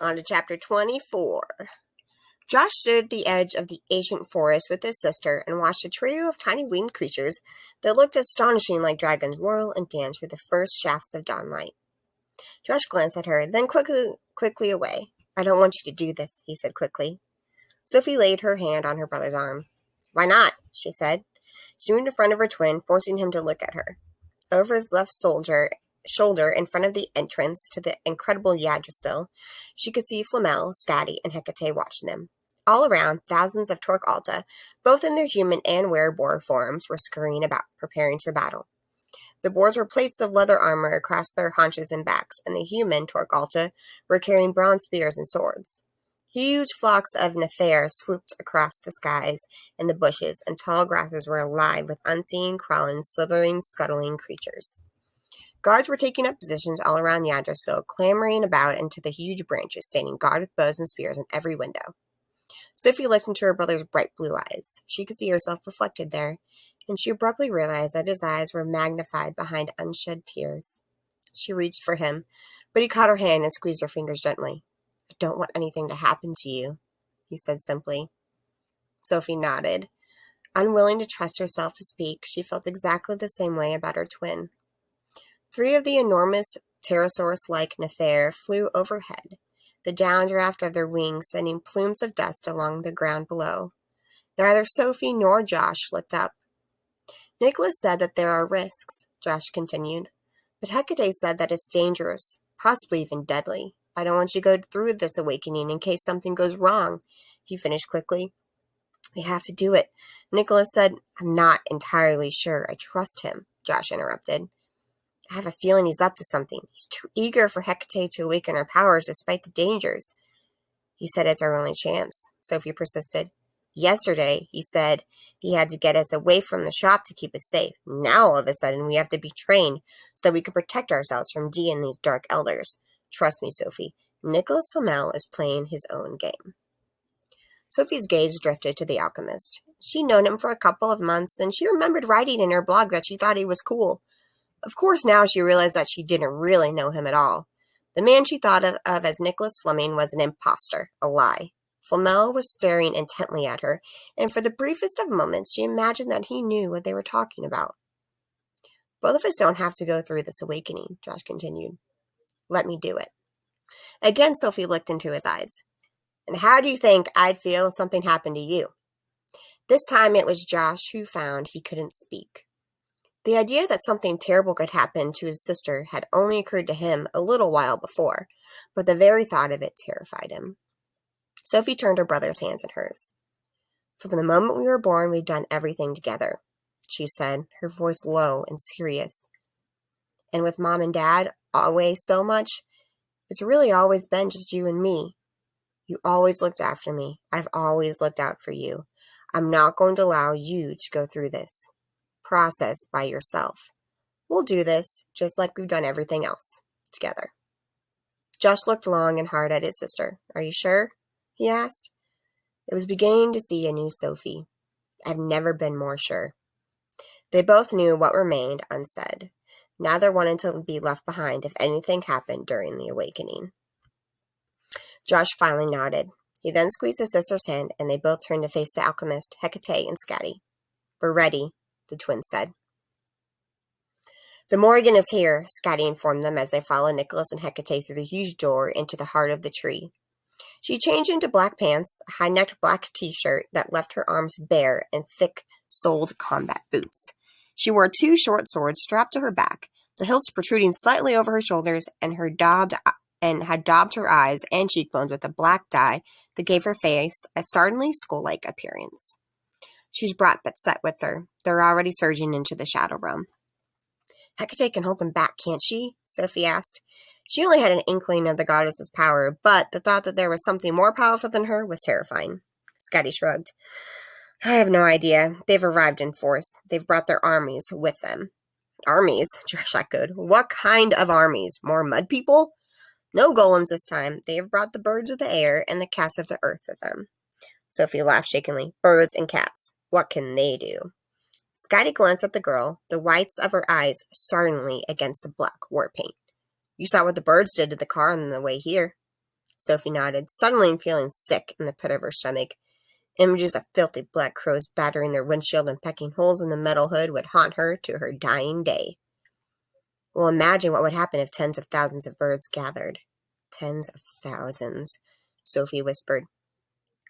On to chapter 24. Josh stood at the edge of the ancient forest with his sister and watched a trio of tiny winged creatures that looked astonishingly like dragons whirl and dance through the first shafts of dawnlight. Josh glanced at her, then quickly away. "I don't want you to do this," he said quickly. Sophie laid her hand on her brother's arm. "Why not?" she said. She moved in front of her twin, forcing him to look at her. Over his left shoulder, in front of the entrance to the incredible Yggdrasil, she could see Flamel, Scatty, and Hecate watching them. All around, thousands of Torque Alta, both in their human and wereboar forms, were scurrying about, preparing for battle. The boars were plates of leather armor across their haunches and backs, and the human Torque Alta were carrying bronze spears and swords. Huge flocks of Nether swooped across the skies and the bushes, and tall grasses were alive with unseen, crawling, slithering, scuttling creatures. Guards were taking up positions all around Yggdrasil, clambering about into the huge branches, standing guard with bows and spears in every window. Sophie looked into her brother's bright blue eyes. She could see herself reflected there, and she abruptly realized that his eyes were magnified behind unshed tears. She reached for him, but he caught her hand and squeezed her fingers gently. "I don't want anything to happen to you," he said simply. Sophie nodded. Unwilling to trust herself to speak, she felt exactly the same way about her twin. 3 of the enormous pterosaurus-like Nether flew overhead, the downdraft of their wings sending plumes of dust along the ground below. Neither Sophie nor Josh looked up. "Nicholas said that there are risks," Josh continued, "but Hecate said that it's dangerous, possibly even deadly. I don't want you to go through this awakening in case something goes wrong," he finished quickly. "We have to do it," Nicholas said. "I'm not entirely sure I trust him," Josh interrupted. "I have a feeling he's up to something. He's too eager for Hecate to awaken her powers despite the dangers." "He said it's our only chance," Sophie persisted. "Yesterday, he said he had to get us away from the shop to keep us safe. Now, all of a sudden, we have to be trained so that we can protect ourselves from Dee and these dark elders. Trust me, Sophie, Nicholas Flamel is playing his own game." Sophie's gaze drifted to the alchemist. She'd known him for a couple of months, and she remembered writing in her blog that she thought he was cool. Of course, now she realized that she didn't really know him at all. The man she thought of as Nicholas Fleming was an imposter, a lie. Flamel was staring intently at her, and for the briefest of moments she imagined that he knew what they were talking about. "Both of us don't have to go through this awakening," Josh continued. "Let me do it." Again, Sophie looked into his eyes. "And how do you think I'd feel if something happened to you?" This time it was Josh who found he couldn't speak. The idea that something terrible could happen to his sister had only occurred to him a little while before, but the very thought of it terrified him. Sophie turned her brother's hands in hers. "From the moment we were born, we've done everything together," she said, her voice low and serious. "And with Mom and Dad away so much, it's really always been just you and me. You always looked after me. I've always looked out for you. I'm not going to allow you to go through this process by yourself. We'll do this just like we've done everything else together." Josh looked long and hard at his sister. "Are you sure?" he asked. It was beginning to see a new Sophie. "I've never been more sure." They both knew what remained unsaid. Neither wanted to be left behind if anything happened during the awakening. Josh finally nodded. He then squeezed his sister's hand, and they both turned to face the alchemist, Hecate, and Scatty. "We're ready," the twins said. "The Morrigan is here," Scatty informed them as they followed Nicholas and Hecate through the huge door into the heart of the tree. She changed into black pants, a high-necked black t-shirt that left her arms bare, and thick-soled combat boots. She wore 2 short swords strapped to her back, the hilts protruding slightly over her shoulders, and had daubed her eyes and cheekbones with a black dye that gave her face a startlingly skull-like appearance. She's brought Betset with her. They're already surging into the Shadow Realm. "Hecate can hold them back, can't she?" Sophie asked. She only had an inkling of the goddess's power, but the thought that there was something more powerful than her was terrifying. Scatty shrugged. "I have no idea. They've arrived in force. They've brought their armies with them." "Armies?" Josh echoed. "What kind of armies? More mud people?" "No golems this time. They have brought the birds of the air and the cats of the earth with them." Sophie laughed shakingly. "Birds and cats. What can they do?" Scotty glanced at the girl, the whites of her eyes startlingly against the black war paint. "You saw what the birds did to the car on the way here." Sophie nodded, suddenly feeling sick in the pit of her stomach. Images of filthy black crows battering their windshield and pecking holes in the metal hood would haunt her to her dying day. Well, imagine what would happen if tens of thousands of birds gathered. 10s of thousands, Sophie whispered.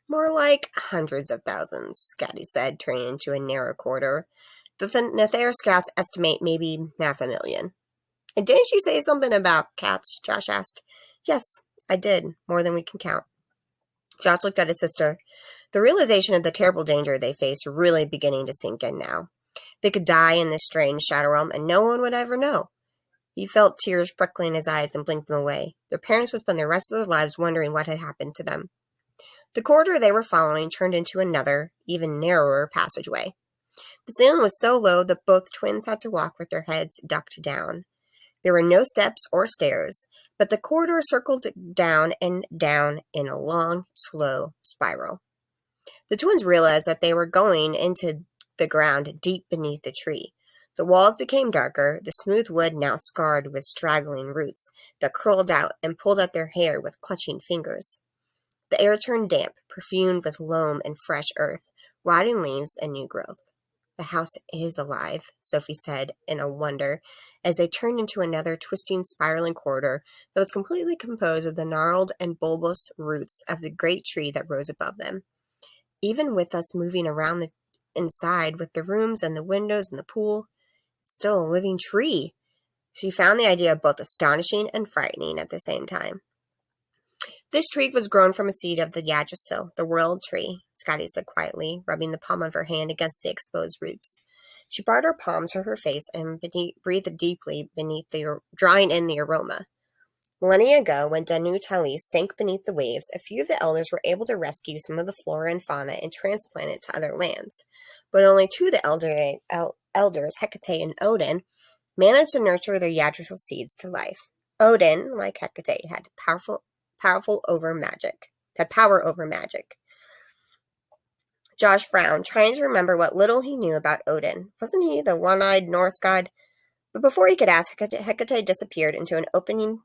More like hundreds of thousands, Scotty said, turning into a narrow corridor. The Nether scouts estimate maybe 500,000. And didn't you say something about cats? Josh asked. Yes, I did, more than we can count. Josh looked at his sister. The realization of the terrible danger they faced really beginning to sink in now. They could die in this strange shadow realm, and no one would ever know. He felt tears prickling his eyes and blinked them away. Their parents would spend the rest of their lives wondering what had happened to them. The corridor they were following turned into another, even narrower passageway. The ceiling was so low that both twins had to walk with their heads ducked down. There were no steps or stairs, but the corridor circled down and down in a long, slow spiral. The twins realized that they were going into the ground deep beneath the tree. The walls became darker, the smooth wood now scarred with straggling roots that curled out and pulled at their hair with clutching fingers. The air turned damp, perfumed with loam and fresh earth, rotting leaves and new growth. The house is alive, Sophie said in a wonder, as they turned into another twisting, spiraling corridor that was completely composed of the gnarled and bulbous roots of the great tree that rose above them. Even with us moving around the inside with the rooms and the windows and the pool, it's still a living tree. She found the idea both astonishing and frightening at the same time. This tree was grown from a seed of the Yggdrasil, the world tree, Scotty said quietly, rubbing the palm of her hand against the exposed roots. She brought her palms to her face and breathed deeply drawing in the aroma. Millennia ago, when Danu Talis sank beneath the waves, a few of the elders were able to rescue some of the flora and fauna and transplant it to other lands. But only two of the elders, Hecate and Odin, managed to nurture their Yggdrasil seeds to life. Odin, like Hecate, had power over magic. Josh frowned, trying to remember what little he knew about Odin. Wasn't he the one-eyed Norse god? But before he could ask, Hecate disappeared into an opening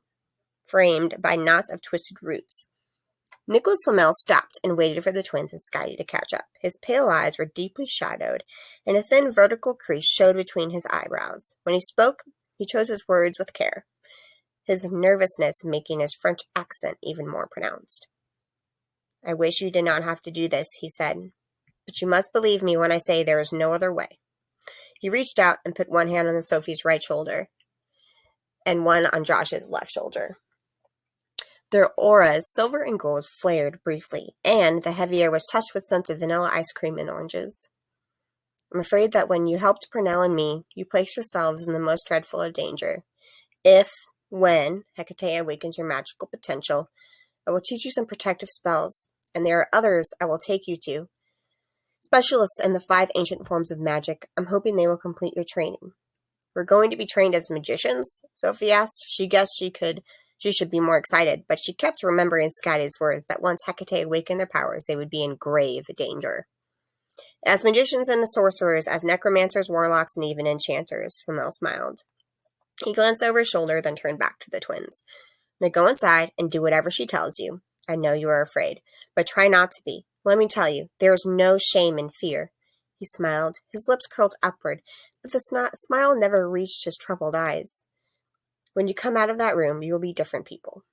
framed by knots of twisted roots. Nicholas Flamel stopped and waited for the twins and Scotty to catch up. His pale eyes were deeply shadowed, and a thin vertical crease showed between his eyebrows. When he spoke, he chose his words with care, his nervousness making his French accent even more pronounced. I wish you did not have to do this, he said, but you must believe me when I say there is no other way. He reached out and put one hand on Sophie's right shoulder and one on Josh's left shoulder. Their auras, silver and gold, flared briefly, and the heavy air was touched with scents of vanilla ice cream and oranges. I'm afraid that when you helped Purnell and me, you placed yourselves in the most dreadful of danger. When Hecate awakens your magical potential, I will teach you some protective spells, and there are others I will take you to. Specialists in the 5 ancient forms of magic. I'm hoping they will complete your training. We're going to be trained as magicians? Sophie asked. She guessed she should be more excited, but she kept remembering Scotty's words that once Hecate awakened their powers, they would be in grave danger. As magicians and sorcerers, as necromancers, warlocks, and even enchanters, Flamel smiled. He glanced over his shoulder, then turned back to the twins. Now go inside and do whatever she tells you. I know you are afraid, but try not to be. Let me tell you, there is no shame in fear. He smiled, his lips curled upward, but the smile never reached his troubled eyes. When you come out of that room, you will be different people.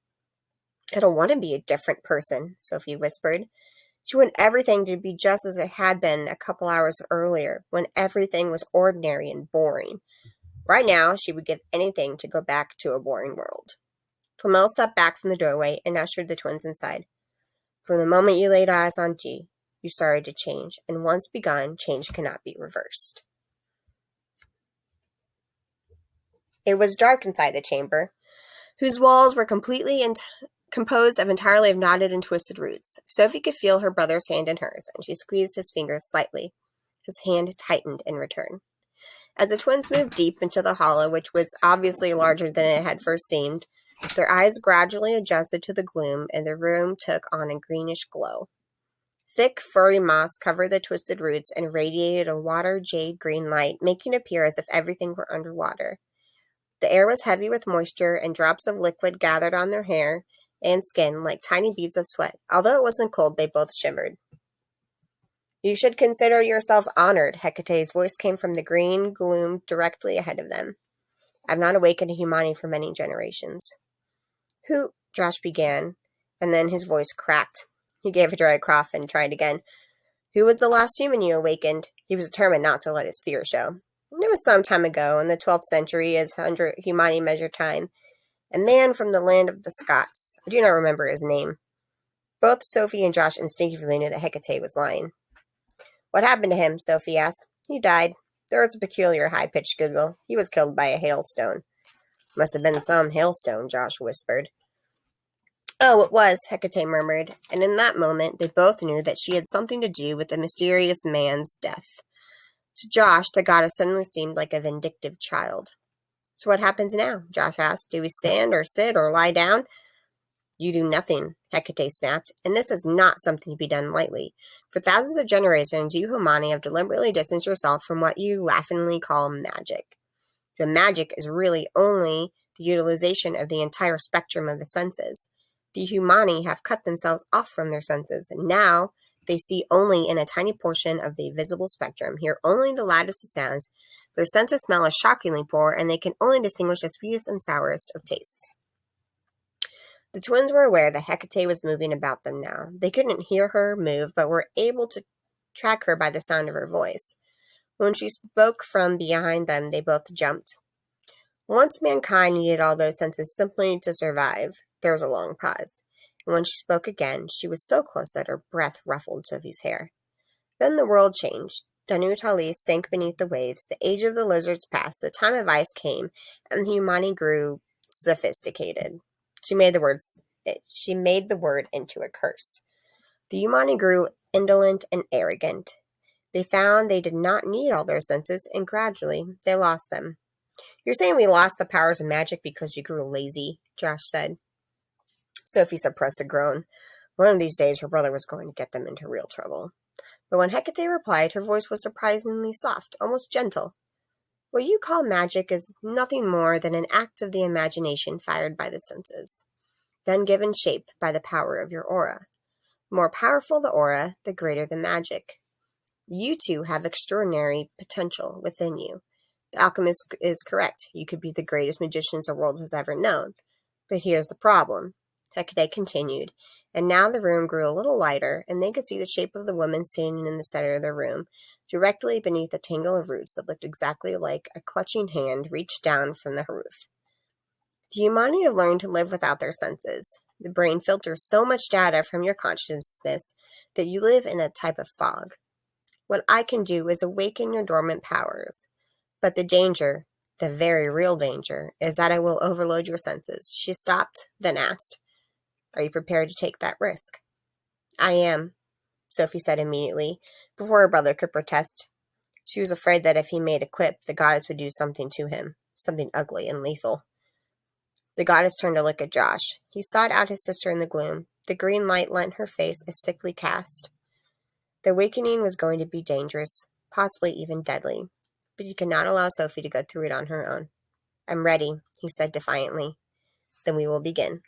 I don't want to be a different person, Sophie whispered. She wanted everything to be just as it had been a couple hours earlier, when everything was ordinary and boring. Right now, she would give anything to go back to a boring world. Flamel stepped back from the doorway and ushered the twins inside. From the moment you laid eyes on G, you started to change, and once begun, change cannot be reversed. It was dark inside the chamber, whose walls were composed entirely of knotted and twisted roots. Sophie could feel her brother's hand in hers, and she squeezed his fingers slightly. His hand tightened in return. As the twins moved deep into the hollow, which was obviously larger than it had first seemed, their eyes gradually adjusted to the gloom, and the room took on a greenish glow. Thick, furry moss covered the twisted roots and radiated a water jade green light, making it appear as if everything were underwater. The air was heavy with moisture, and drops of liquid gathered on their hair and skin like tiny beads of sweat. Although it wasn't cold, they both shimmered. You should consider yourselves honored. Hecate's voice came from the green gloom directly ahead of them. I've not awakened a humani for many generations. Who? Josh began, and then his voice cracked. He gave a dry cough and tried again. Who was the last human you awakened? He was determined not to let his fear show. It was some time ago, in the 12th century, as 100 humani measured time. A man from the land of the Scots. I do not remember his name. Both Sophie and Josh instinctively knew that Hecate was lying. What happened to him? Sophie asked. He died. There was a peculiar high-pitched giggle. He was killed by a hailstone. Must have been some hailstone, Josh whispered. Oh, it was, Hecate murmured, and in that moment they both knew that she had something to do with the mysterious man's death. To Josh, the goddess suddenly seemed like a vindictive child. So what happens now? Josh asked. Do we stand or sit or lie down? You do nothing, Hecate snapped, and this is not something to be done lightly. For thousands of generations, you humani have deliberately distanced yourself from what you laughingly call magic. The magic is really only the utilization of the entire spectrum of the senses. The humani have cut themselves off from their senses, and now they see only in a tiny portion of the visible spectrum, hear only the loudest of sounds. Their sense of smell is shockingly poor, and they can only distinguish the sweetest and sourest of tastes. The twins were aware that Hecate was moving about them now. They couldn't hear her move, but were able to track her by the sound of her voice. When she spoke from behind them, they both jumped. Once mankind needed all those senses simply to survive. There was a long pause. And when she spoke again, she was so close that her breath ruffled Sophie's hair. Then the world changed. Danu Talis sank beneath the waves. The age of the lizards passed. The time of ice came, and the humani grew sophisticated. She made the word into a curse. The humani grew indolent and arrogant. They found they did not need all their senses, and gradually they lost them. You're saying we lost the powers of magic because you grew lazy, Josh said. Sophie suppressed a groan. One of these days her brother was going to get them into real trouble. But when Hecate replied, her voice was surprisingly soft, almost gentle. What you call magic is nothing more than an act of the imagination fired by the senses, then given shape by the power of your aura. The more powerful the aura, the greater the magic. You two have extraordinary potential within you. The alchemist is correct. You could be the greatest magicians the world has ever known. But here's the problem. Hecate continued, and now the room grew a little lighter, and they could see the shape of the woman standing in the center of the room, directly beneath a tangle of roots that looked exactly like a clutching hand reached down from the roof. The humani have learned to live without their senses. The brain filters so much data from your consciousness that you live in a type of fog. What I can do is awaken your dormant powers. But the danger, the very real danger, is that I will overload your senses. She stopped, then asked, Are you prepared to take that risk? I am, Sophie said immediately, before her brother could protest. She was afraid that if he made a quip, the goddess would do something to him, something ugly and lethal. The goddess turned to look at Josh. He sought out his sister in the gloom. The green light lent her face a sickly cast. The awakening was going to be dangerous, possibly even deadly, but you cannot allow Sophie to go through it on her own. I'm ready, he said defiantly. Then we will begin.